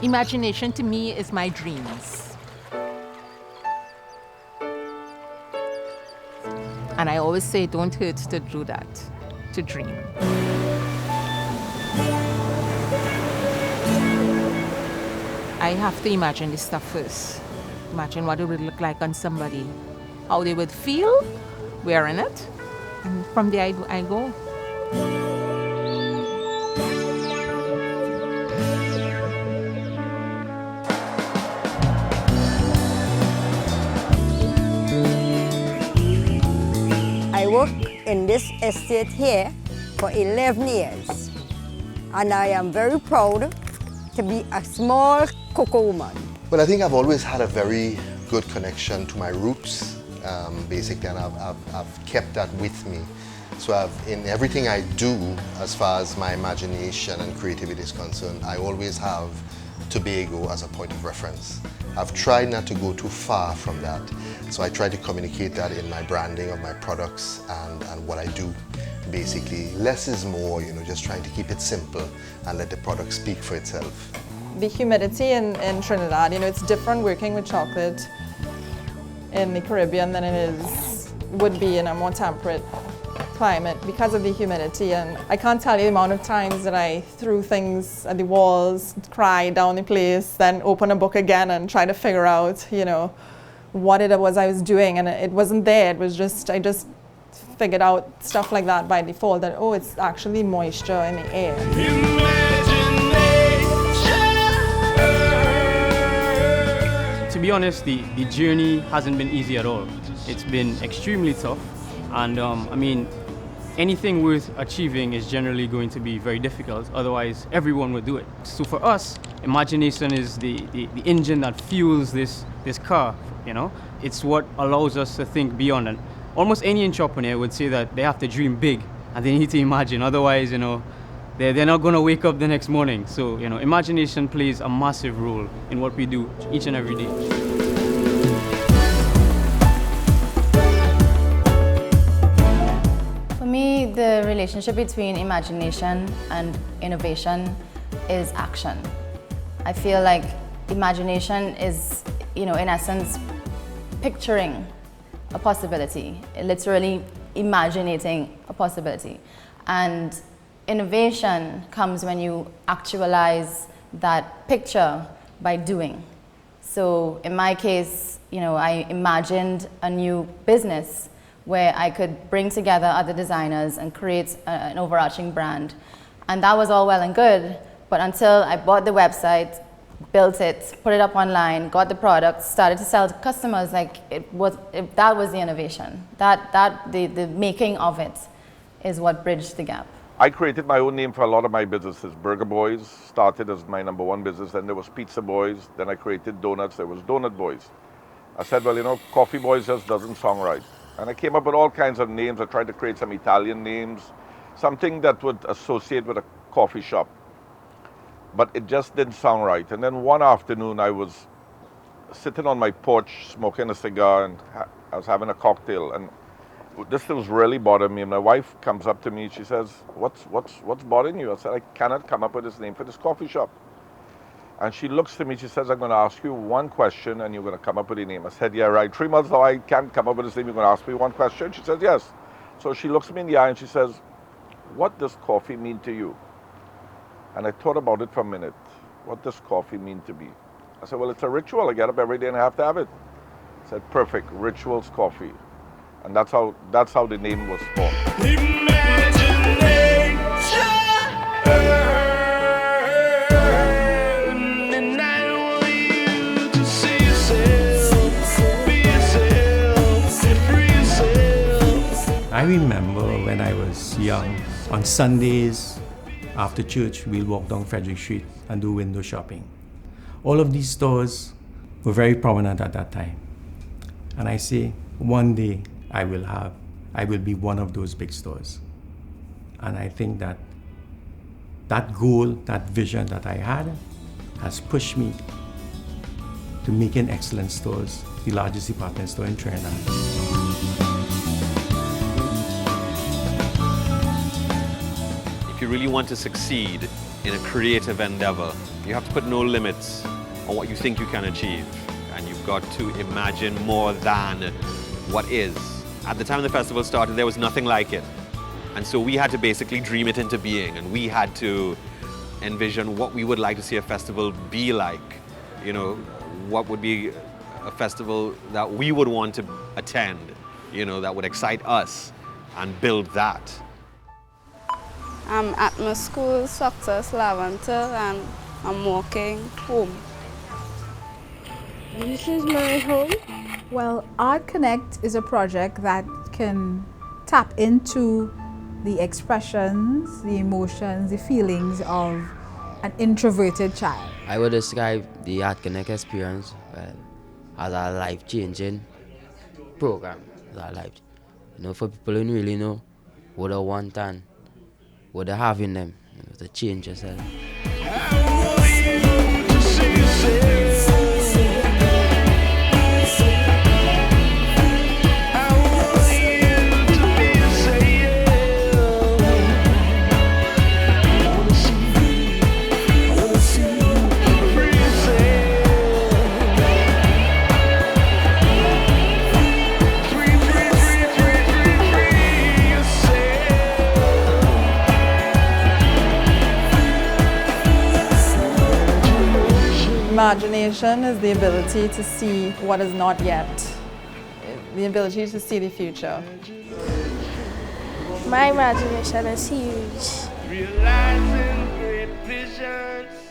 Imagination to me is my dreams. And I always say, don't hurt to do that, to dream. I have to imagine this stuff first. Imagine what it would look like on somebody, how they would feel wearing it, and from there I go. I work in this estate here for 11 years, and I am very proud to be a small cocoa woman. Well, I think I've always had a very good connection to my roots, basically, and I've kept that with me. So in everything I do, as far as my imagination and creativity is concerned, I always have Tobago as a point of reference. I've tried not to go too far from that, so I try to communicate that in my branding of my products and what I do. Basically, less is more, just trying to keep it simple and let the product speak for itself. The humidity in Trinidad, it's different working with chocolate in the Caribbean than it would be in a more temperate climate because of the humidity. And I can't tell you the amount of times that I threw things at the walls, cried down the place, then open a book again and try to figure out, what it was I was doing. And it wasn't there. It was I just figured out stuff like that by default, that, it's actually moisture in the air. To be honest, the journey hasn't been easy at all. It's been extremely tough, and anything worth achieving is generally going to be very difficult, otherwise everyone would do it. So for us, imagination is the engine that fuels this car, It's what allows us to think beyond, and almost any entrepreneur would say that they have to dream big and they need to imagine, otherwise, they're not going to wake up the next morning. So, imagination plays a massive role in what we do each and every day. For me, the relationship between imagination and innovation is action. I feel like imagination is, in essence, picturing a possibility, literally imaginating a possibility. And innovation comes when you actualize that picture by doing. So in my case, I imagined a new business where I could bring together other designers and create an overarching brand. And that was all well and good, but until I bought the website, built it, put it up online, got the product, started to sell to customers, that was the innovation. The making of it is what bridged the gap. I created my own name for a lot of my businesses. Burger Boys started as my #1 business, then there was Pizza Boys, then I created donuts, there was Donut Boys. I said, Coffee Boys just doesn't sound right. And I came up with all kinds of names. I tried to create some Italian names, something that would associate with a coffee shop. But it just didn't sound right. And then one afternoon I was sitting on my porch smoking a cigar, and I was having a cocktail, and this was really bothering me. And my wife comes up to me, she says, what's bothering you? I said, I cannot come up with this name for this coffee shop. And she looks to me, she says, I'm going to ask you one question and you're going to come up with a name. I said, yeah, right. 3 months now I can't come up with this name. You're going to ask me one question? She says, yes. So she looks me in the eye and she says, what does coffee mean to you? And I thought about it for a minute. What does coffee mean to me? I said, well, it's a ritual. I get up every day and I have to have it. I said, perfect, Rituals Coffee. And that's how the name was formed. I remember when I was young, on Sundays after church, we'll walk down Frederick Street and do window shopping. All of these stores were very prominent at that time. And I say, one day I will be one of those big stores. And I think that goal, that vision that I had has pushed me to making excellent stores, the largest department store in Trinidad. if you really want to succeed in a creative endeavor, you have to put no limits on what you think you can achieve. And you've got to imagine more than what is. At the time the festival started, there was nothing like it. And so we had to basically dream it into being, and we had to envision what we would like to see a festival be like. You know, what would be a festival that we would want to attend, you know, that would excite us, and build that. I'm at my school, Success Laventer, and I'm walking home. This is my home. Well, Art Connect is a project that can tap into the expressions, the emotions, the feelings of an introverted child. I would describe the Art Connect experience as a life-changing program. You know, for people who don't really know what they want and what they have in them, you know, to change yourself. Imagination is the ability to see what is not yet, the ability to see the future. My imagination is huge. Realizing great visions.